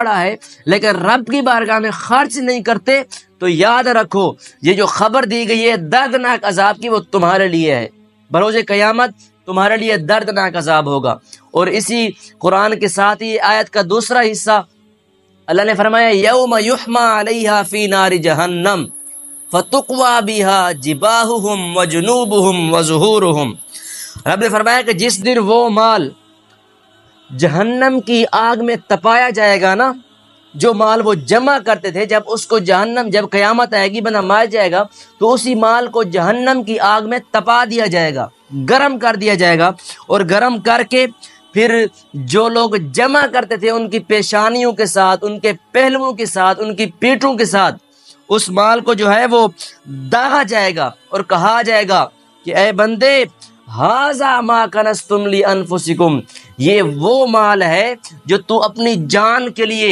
پڑا ہے لیکن رب کی بارگاہ میں خرچ نہیں کرتے، تو یاد رکھو یہ جو خبر دی گئی ہے دردناک عذاب کی، وہ تمہارے لیے ہے، بروز قیامت تمہارے لیے دردناک عذاب ہوگا۔ اور اسی قرآن کے ساتھ ہی آیت کا دوسرا حصہ اللہ نے فرمایا یوم یحما علیہا فی نار جہنم فتقوی بہا جباہہم وجنوبہم وظہورہم۔ رب نے فرمایا کہ جس دن وہ مال جہنم کی آگ میں تپایا جائے گا نا، جو مال وہ جمع کرتے تھے، جب اس کو جہنم، جب قیامت آئے گی بنا مار جائے گا تو اسی مال کو جہنم کی آگ میں تپا دیا جائے گا، گرم کر دیا جائے گا، اور گرم کر کے پھر جو لوگ جمع کرتے تھے ان کی پیشانیوں کے ساتھ، ان کے پہلوؤں کے ساتھ، ان کی پیٹھوں کے ساتھ اس مال کو جو ہے وہ داغا جائے گا اور کہا جائے گا کہ اے بندے ھذا ما کنزتم لانفسکم، یہ وہ مال ہے جو تو اپنی جان کے لیے